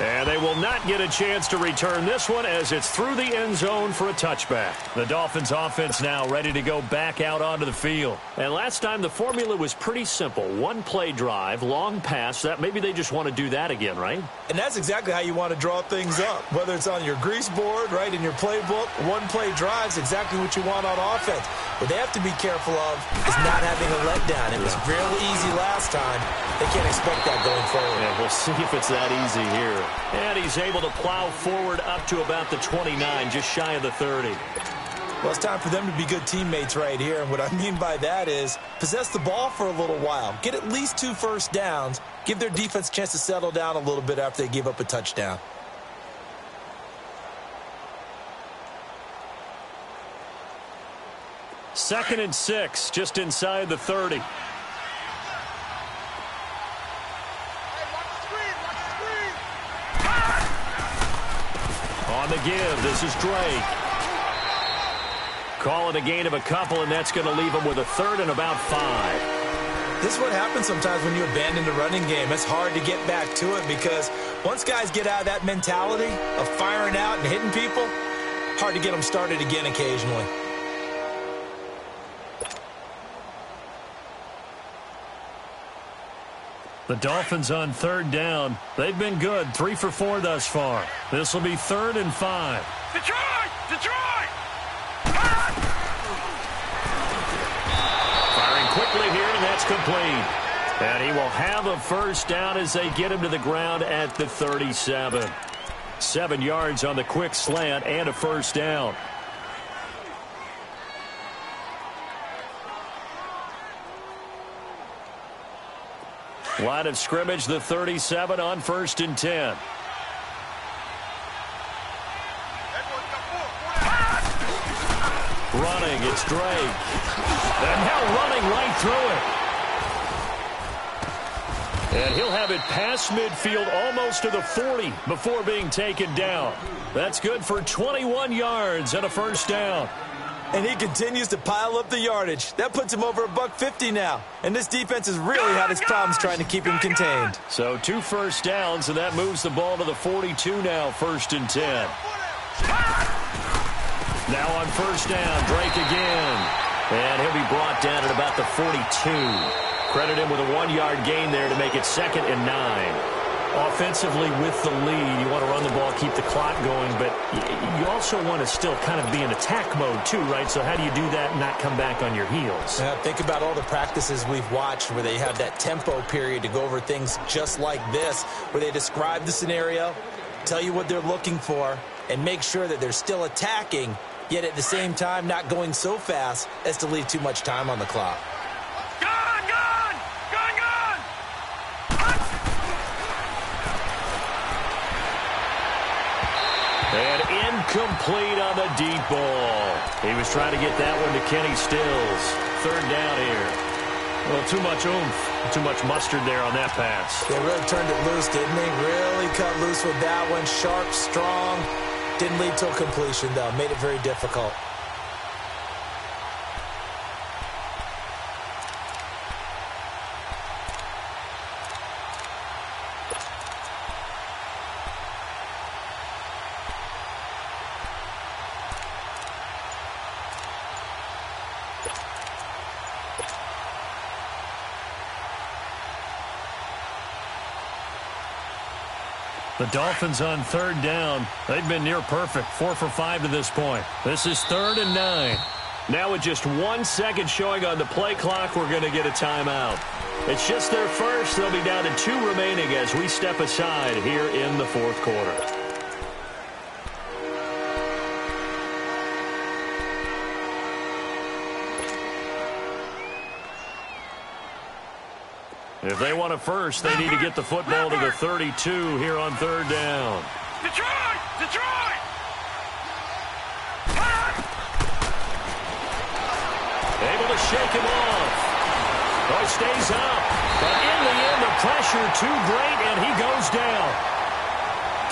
And they will not get a chance to return this one as it's through the end zone for a touchback. The Dolphins offense now ready to go back out onto the field. And last time the formula was pretty simple. One play drive, long pass. That maybe they just want to do that again, right? And that's exactly how you want to draw things up. Whether it's on your grease board, right, in your playbook, one play drive is exactly what you want on offense. What they have to be careful of is not having a letdown. It was real easy last time. They can't expect that going forward. And we'll see if it's that easy here. And he's able to plow forward up to about the 29, just shy of the 30. Well, it's time for them to be good teammates right here. And what I mean by that is possess the ball for a little while. Get at least 2 first downs. Give their defense a chance to settle down a little bit after they give up a touchdown. 2nd and 6, just inside the 30. On the give, this is Drake. Call it a gain of a couple, and that's going to leave him with a 3rd and about 5. This is what happens sometimes when you abandon the running game. It's hard to get back to it because once guys get out of that mentality of firing out and hitting people, hard to get them started again occasionally. The Dolphins on 3rd down. They've been good, 3 for 4 thus far. This will be 3rd and 5. Detroit! Detroit! Firing quickly here, and that's complete. And he will have a 1st down as they get him to the ground at the 37. 7 yards on the quick slant and a 1st down. Line of scrimmage, the 37 on 1st and 10. Running, it's Drake. And now running right through it. And he'll have it past midfield almost to the 40 before being taken down. That's good for 21 yards and a 1st down. And he continues to pile up the yardage. That puts him over $150 now. And this defense has really had its problems trying to keep him contained. So 2 1st downs, and that moves the ball to the 42 now, 1st and 10. Now on 1st down, Drake again. And he'll be brought down at about the 42. Credit him with a 1-yard gain there to make it 2nd and 9. Offensively with the lead, you want to run the ball, keep the clock going, but you also want to still kind of be in attack mode too, right? So how do you do that and not come back on your heels? Think about all the practices we've watched where they have that tempo period to go over things just like this, where they describe the scenario, tell you what they're looking for, and make sure that they're still attacking, yet at the same time not going so fast as to leave too much time on the clock. And incomplete on the deep ball. He was trying to get that one to Kenny Stills. 3rd down here. Well, too much oomph, too much mustard there on that pass. They really turned it loose, didn't they? Really cut loose with that one. Sharp, strong. Didn't lead to a completion, though. Made it very difficult. The Dolphins on 3rd down. They've been near perfect. 4 for 5 to this point. This is 3rd and 9. Now with just 1 second showing on the play clock, we're going to get a timeout. It's just their first. They'll be down to 2 remaining as we step aside here in the 4th quarter. If they want a first, they need to get the football to the 32 here on 3rd down. Detroit! Detroit! Able to shake him off. Oh, he stays up. But in the end, the pressure too great, and he goes down.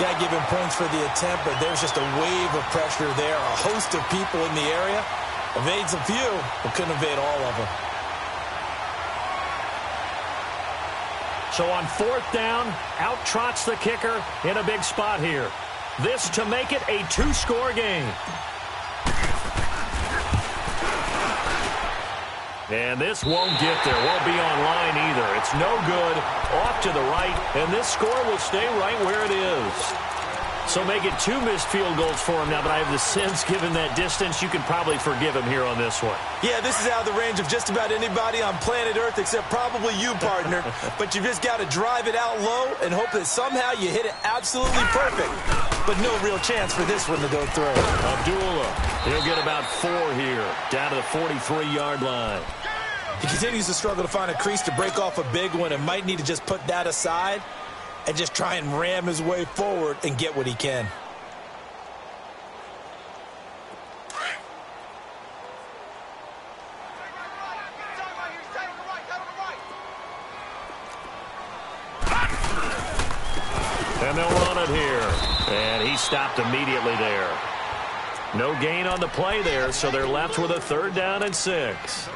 Got to give him points for the attempt, but there's just a wave of pressure there. A host of people in the area. Evades a few, but couldn't evade all of them. So on 4th down, out trots the kicker in a big spot here. This to make it a 2-score game. And this won't get there. Won't be online either. It's no good. Off to the right. And this score will stay right where it is. So make it 2 missed field goals for him now, but I have the sense, given that distance, you can probably forgive him here on this one. Yeah, this is out of the range of just about anybody on planet Earth except probably you, partner. But you just got to drive it out low and hope that somehow you hit it absolutely perfect. But no real chance for this one to go through. Abdullah, he'll get about 4 here, down to the 43-yard line. He continues to struggle to find a crease to break off a big one and might need to just put that aside and just try and ram his way forward and get what he can. And they'll run it here. And he stopped immediately there. No gain on the play there, so they're left with a 3rd down and 6.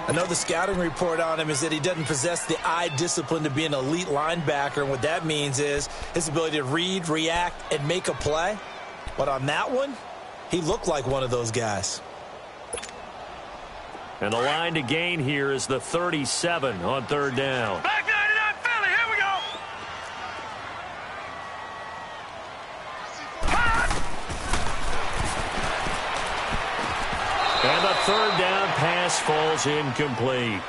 I know the scouting report on him is that he doesn't possess the eye discipline to be an elite linebacker, and what that means is his ability to read, react, and make a play. But on that one, he looked like one of those guys. And the line to gain here is the 37 on 3rd down. Back 99 Philly, here we go. And the 3rd down pass falls incomplete.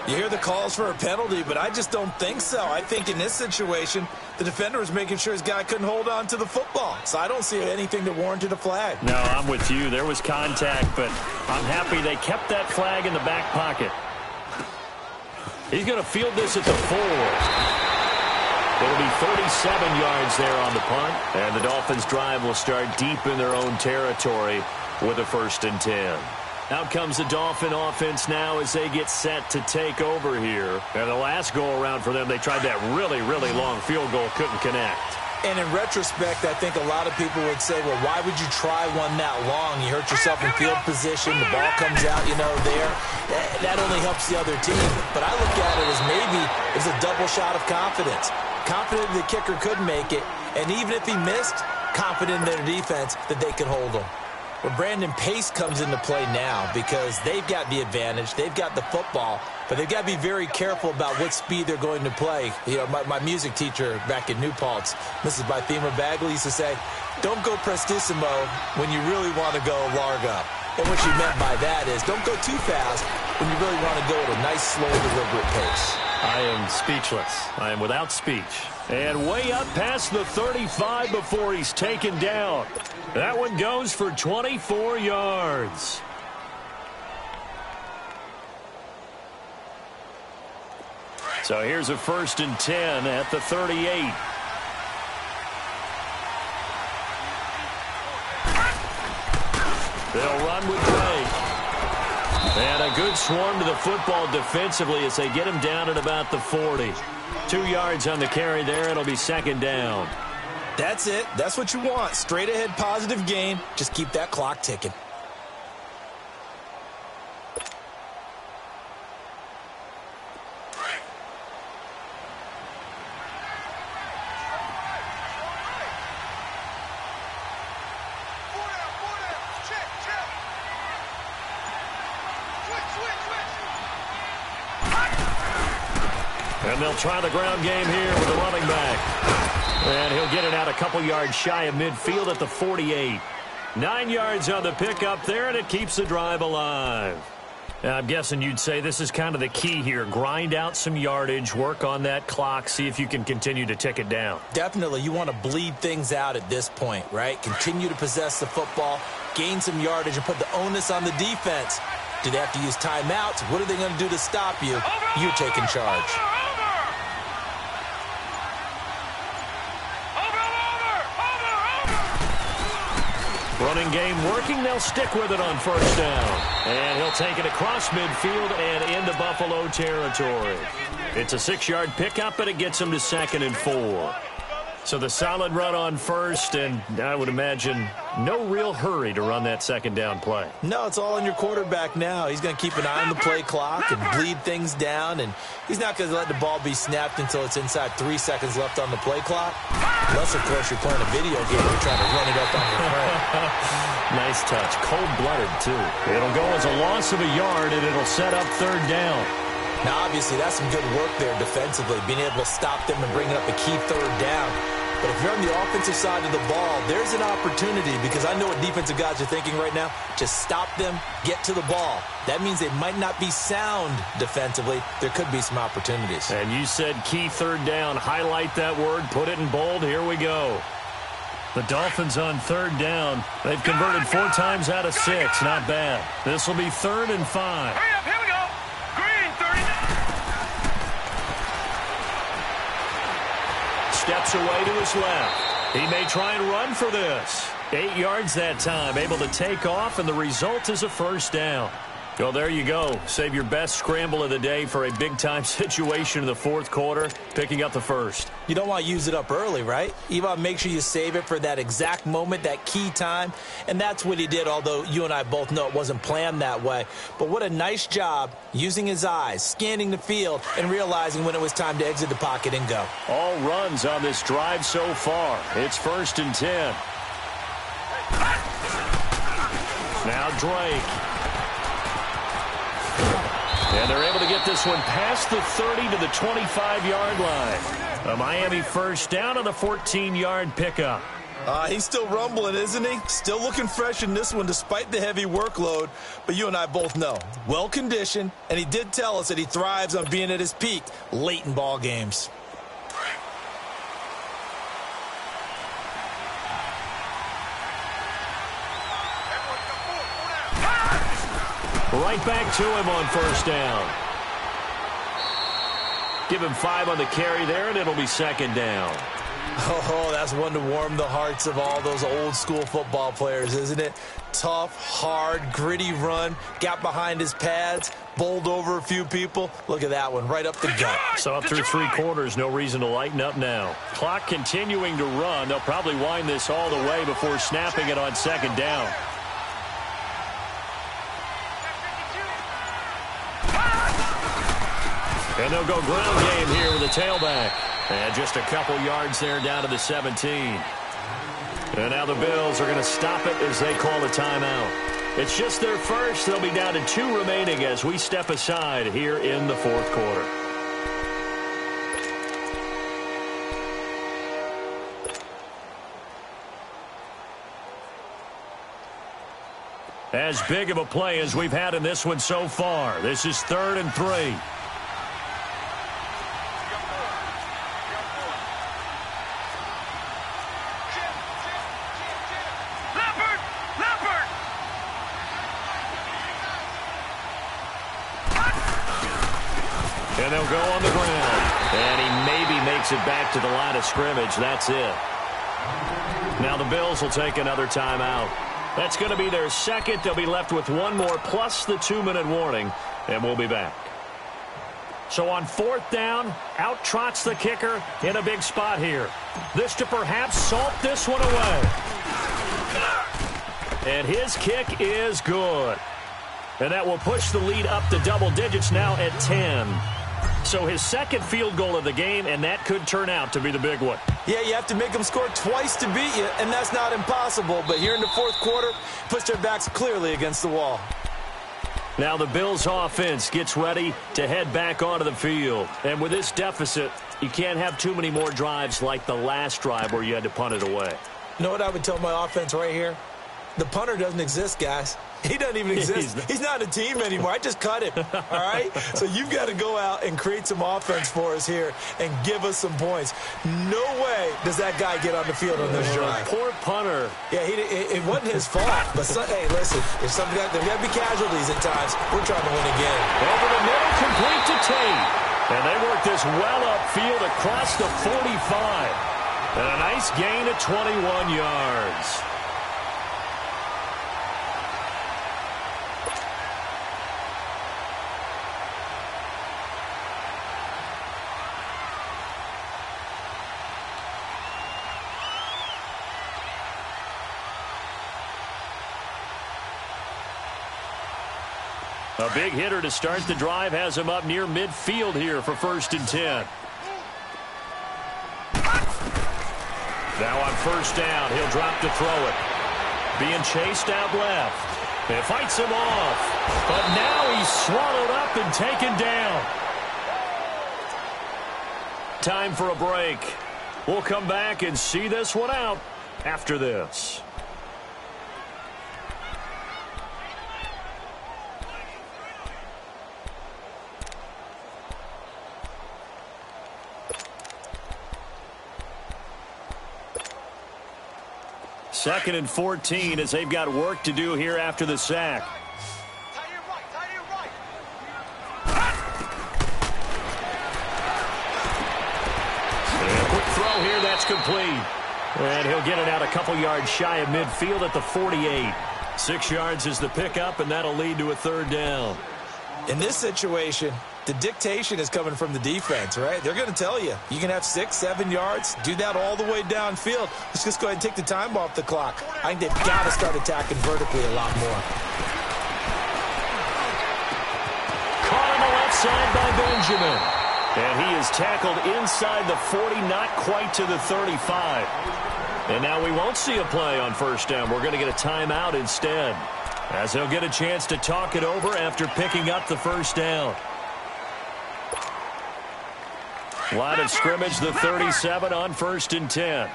You hear the calls for a penalty, but I just don't think so. I think in this situation, the defender was making sure his guy couldn't hold on to the football. So I don't see anything that warranted a flag. No, I'm with you. There was contact, but I'm happy they kept that flag in the back pocket. He's going to field this at the 4. It'll be 37 yards there on the punt, and the Dolphins' drive will start deep in their own territory with a 1st and 10. Out comes the Dolphin offense now as they get set to take over here. And the last go-around for them, they tried that really, really long field goal, couldn't connect. And in retrospect, I think a lot of people would say, well, why would you try one that long? You hurt yourself in field position. The ball comes out, there. That only helps the other team. But I look at it as maybe it's a double shot of confidence. Confident the kicker could make it. And even if he missed, confident in their defense that they could hold him. Well, Brandon Pace comes into play now because they've got the advantage. They've got the football, but they've got to be very careful about what speed they're going to play. My music teacher back in New Paltz, Mrs. Bythema Bagley, used to say, don't go prestissimo when you really want to go largo. And what she meant by that is don't go too fast when you really want to go at a nice, slow, deliberate pace. I am speechless. I am without speech. And way up past the 35 before he's taken down. That one goes for 24 yards. So here's a 1st and 10 at the 38. They'll run with Drake. And a good swarm to the football defensively as they get him down at about the 40. 2 yards on the carry there. It'll be 2nd down. That's it. That's what you want. Straight ahead, positive gain. Just keep that clock ticking. And they'll try the ground game here with the running back. And he'll get it out a couple yards shy of midfield at the 48. 9 yards on the pickup there, and it keeps the drive alive. Now, I'm guessing you'd say this is kind of the key here. Grind out some yardage, work on that clock, see if you can continue to tick it down. Definitely. You want to bleed things out at this point, right? Continue to possess the football, gain some yardage, and put the onus on the defense. Do they have to use timeouts? What are they going to do to stop you? You're taking charge. Running game working. They'll stick with it on 1st down. And he'll take it across midfield and into Buffalo territory. It's a 6-yard pickup, and it gets him to 2nd and 4. So the solid run on 1st, and I would imagine no real hurry to run that 2nd down play. No, it's all on your quarterback now. He's going to keep an eye on the play clock and bleed things down, and he's not going to let the ball be snapped until it's inside 3 seconds left on the play clock. Unless, of course, you're playing a video game and you're trying to run it up on your friend. Nice touch. Cold-blooded, too. It'll go as a loss of a yard, and it'll set up 3rd down. Now, obviously, that's some good work there defensively, being able to stop them and bringing up a key 3rd down. But if you're on the offensive side of the ball, there's an opportunity, because I know what defensive guys are thinking right now. Just stop them, get to the ball. That means they might not be sound defensively. There could be some opportunities. And you said key 3rd down. Highlight that word. Put it in bold. Here we go. The Dolphins on 3rd down. They've converted 4 times out of 6. Not bad. This will be 3rd and 5. Hurry up, here we go. Green, 39. Steps away to his left. He may try and run for this. 8 yards that time. Able to take off, and the result is a 1st down. Well, there you go. Save your best scramble of the day for a big-time situation in the fourth quarter, picking up the first. You don't want to use it up early, right? You want to make sure you save it for that exact moment, that key time. And that's what he did, although you and I both know it wasn't planned that way. But what a nice job using his eyes, scanning the field, and realizing when it was time to exit the pocket and go. All runs on this drive so far. It's 1st and 10. Now Drake. And they're able to get this one past the 30 to the 25-yard line. A Miami first down on the 14-yard pickup. He's still rumbling, isn't he? Still looking fresh in this one despite the heavy workload. But you and I both know, well-conditioned, and he did tell us that he thrives on being at his peak late in ball games. Right back to him on first down. Give him 5 on the carry there, and it'll be 2nd down. Oh, that's one to warm the hearts of all those old-school football players, isn't it? Tough, hard, gritty run, got behind his pads, bowled over a few people. Look at that one, right up the gut. So up through 3 quarters, no reason to lighten up now. Clock continuing to run. They'll probably wind this all the way before snapping it on 2nd down. And they'll go ground game here with a tailback. And just a couple yards there down to the 17. And now the Bills are going to stop it as they call a timeout. It's just their first. They'll be down to 2 remaining as we step aside here in the fourth quarter. As big of a play as we've had in this one so far. This is 3rd and 3. And they'll go on the ground. And he maybe makes it back to the line of scrimmage. That's it. Now the Bills will take another timeout. That's going to be their second. They'll be left with 1 more plus the 2-minute warning. And we'll be back. So on 4th down, out trots the kicker in a big spot here. This to perhaps salt this one away. And his kick is good. And that will push the lead up to double digits now at 10. So his second field goal of the game, and that could turn out to be the big one. Yeah, you have to make them score twice to beat you, and that's not impossible. But here in the fourth quarter, push their backs clearly against the wall. Now the Bills offense gets ready to head back onto the field. And with this deficit, you can't have too many more drives like the last drive where you had to punt it away. You know what I would tell my offense right here? The punter doesn't exist, guys. He doesn't even exist. He's not a team anymore. I just cut him, all right? So you've got to go out and create some offense for us here and give us some points. No way does that guy get on the field on this drive. Poor punter. Yeah, it wasn't his fault. But, hey, listen, if there's got to be casualties at times, we're trying to win again. Over the middle, complete to Tate. And they work this well upfield across the 45. And a nice gain of 21 yards. A big hitter to start the drive has him up near midfield here for 1st and 10. Now on 1st down, he'll drop to throw it. Being chased out left. It fights him off. But now he's swallowed up and taken down. Time for a break. We'll come back and see this one out after this. Second and 14 as they've got work to do here after the sack. And a quick throw here, that's complete. And he'll get it out a couple yards shy of midfield at the 48. 6 yards is the pickup, and that'll lead to a third down. In this situation, the dictation is coming from the defense, right? They're going to tell you, you can have 6, 7 yards, do that all the way downfield. Let's just go ahead and take the time off the clock. I think they've got to start attacking vertically a lot more. Caught on the left side by Benjamin. And he is tackled inside the 40, not quite to the 35. And now we won't see a play on first down. We're going to get a timeout instead, as he'll get a chance to talk it over after picking up the first down. Line of scrimmage, the 37 on 1st and 10.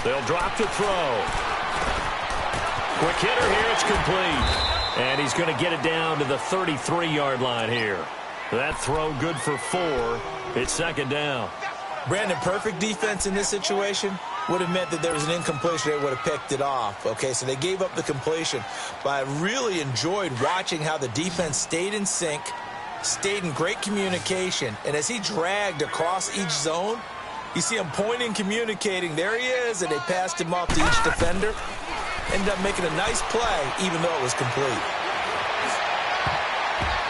They'll drop to throw. Quick hitter here, it's complete. And he's going to get it down to the 33-yard line here. That throw good for 4. It's second down. Brandon, perfect defense in this situation would have meant that there was an incompletion. They would have picked it off. Okay, so they gave up the completion. But I really enjoyed watching how the defense stayed in sync, stayed in great communication. And as he dragged across each zone, you see him pointing, communicating. There he is, and they passed him off to each defender. Ended up making a nice play, even though it was complete.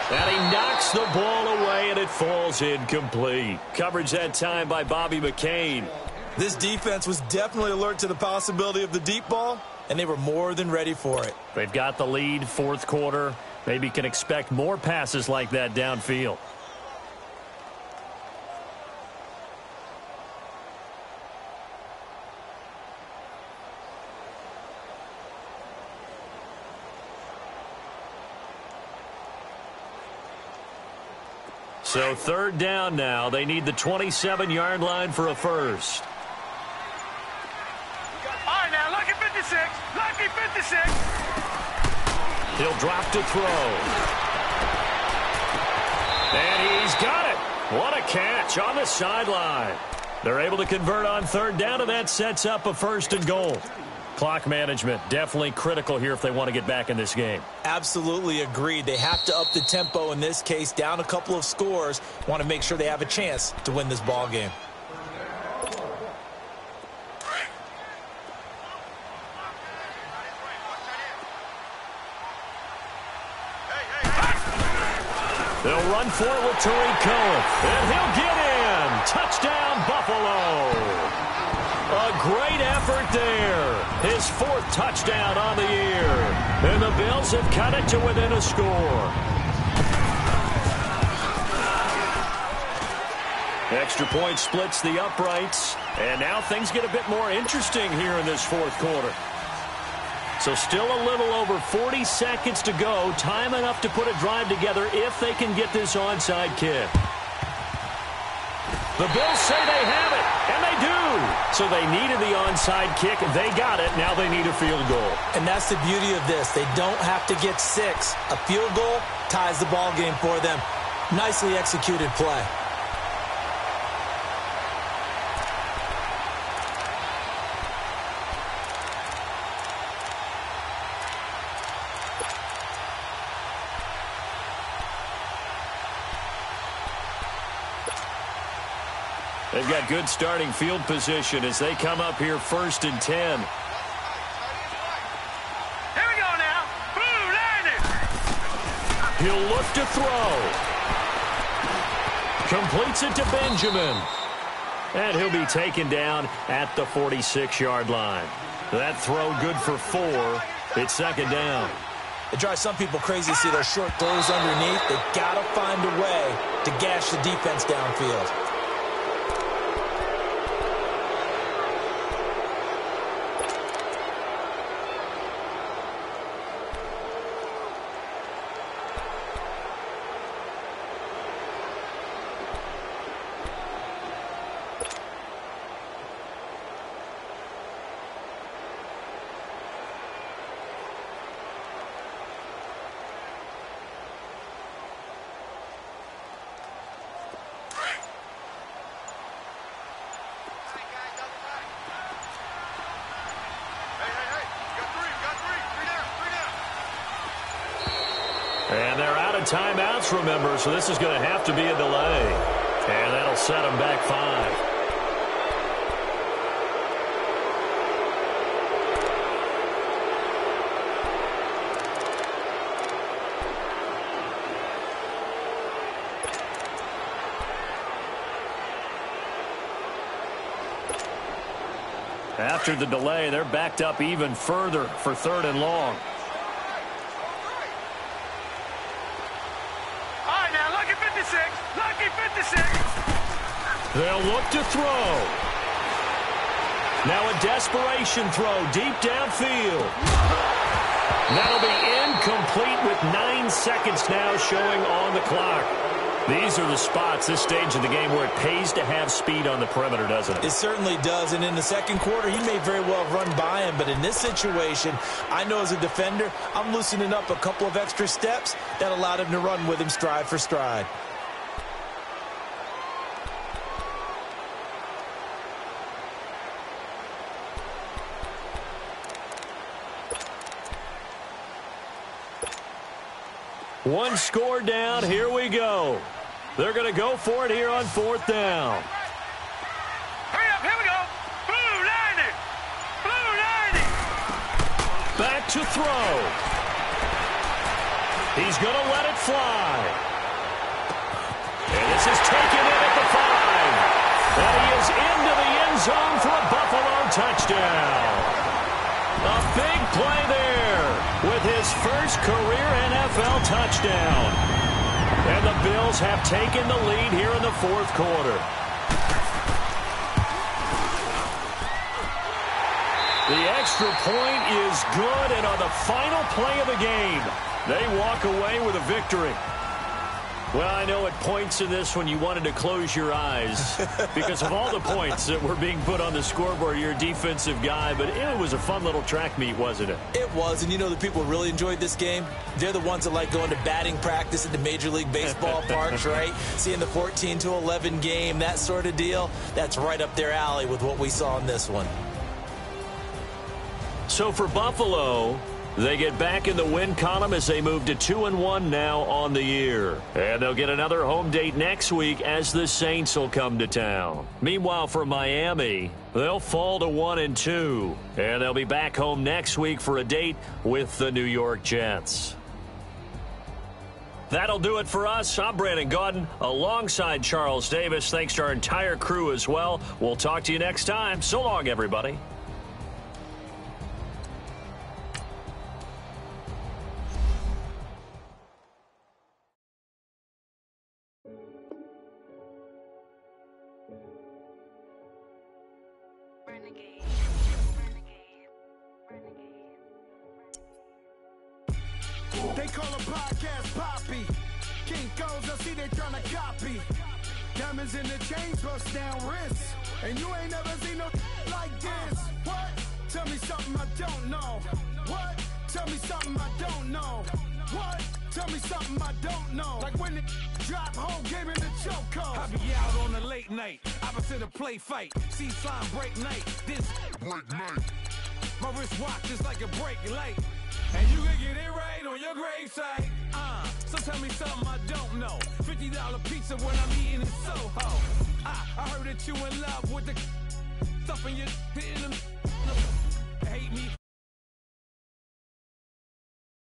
And he knocks the ball away, and it falls incomplete. Coverage that time by Bobby McCain. This defense was definitely alert to the possibility of the deep ball, and they were more than ready for it. They've got the lead, fourth quarter. Maybe can expect more passes like that downfield. So third down now. They need the 27-yard line for a first. All right, now, lucky 56. Lucky 56. He'll drop to throw. And he's got it. What a catch on the sideline. They're able to convert on third down, and that sets up a 1st and goal. Clock management definitely critical here if they want to get back in this game. Absolutely agreed. They have to up the tempo in this case, down a couple of scores. Want to make sure they have a chance to win this ball game. They'll run for it with Tariq Cohen, and he'll get in. Touchdown, Buffalo. A great effort there. His 4th touchdown on the year. And the Bills have cut it to within a score. Extra point splits the uprights. And now things get a bit more interesting here in this 4th quarter. So still a little over 40 seconds to go. Time enough to put a drive together if they can get this onside kick. The Bills say they have it, and they do. So they needed the onside kick. They got it. Now they need a field goal. And that's the beauty of this. They don't have to get 6. A field goal ties the ball game for them. Nicely executed play. They've got good starting field position as they come up here 1st and 10. Here we go now. Boom, landed. He'll look to throw. Completes it to Benjamin. And he'll be taken down at the 46-yard line. That throw good for 4. It's second down. It drives some people crazy to see those short throws underneath. They've got to find a way to gash the defense downfield. And they're out of timeouts, remember, so this is going to have to be a delay. And that'll set them back 5. After the delay, they're backed up even further for 3rd and long. All right, now, lucky 56. Lucky 56. They'll look to throw. Now a desperation throw deep downfield. That'll be incomplete with 9 seconds now showing on the clock. These are the spots, this stage of the game, where it pays to have speed on the perimeter, doesn't it? It certainly does, and in the second quarter, he may very well run by him, but in this situation, I know as a defender, I'm loosening up a couple of extra steps that allowed him to run with him stride for stride. One score down, here we go. They're going to go for it here on 4th down. Hurry up, here we go. Blue 90. Blue 90. Back to throw. He's going to let it fly. And this is taken in at the 5. And he is into the end zone for a Buffalo touchdown. A big play there with his first career NFL touchdown. And the Bills have taken the lead here in the 4th quarter. The extra point is good, and on the final play of the game, they walk away with a victory. Well, I know at points in this when you wanted to close your eyes because of all the points that were being put on the scoreboard. You're a defensive guy, but it was a fun little track meet, wasn't it? It was, and you know the people who really enjoyed this game? They're the ones that like going to batting practice at the Major League Baseball parks, right? Seeing the 14-11 game, that sort of deal. That's right up their alley with what we saw in this one. So for Buffalo, they get back in the win column as they move to 2-1 now on the year. And they'll get another home date next week as the Saints will come to town. Meanwhile, for Miami, they'll fall to 1-2. And they'll be back home next week for a date with the New York Jets. That'll do it for us. I'm Brandon Gaudin alongside Charles Davis. Thanks to our entire crew as well. We'll talk to you next time. So long, everybody. They call a podcast Poppy. King goes, I see they tryna copy. Diamonds in the chains, bust down wrists. And you ain't never seen no like this. What? Tell me something I don't know. What? Tell me something I don't know. What? Tell me something I don't know. Like when it drop, whole game in the chokehold. I be out on a late night, opposite a play fight. See slime break night, this break night. My wristwatch is like a brake light. And you can get it right on your gravesite. So tell me something I don't know. $50 pizza when I'm eating in Soho. I heard that you in love with the stuff in your hitting them. Hate me,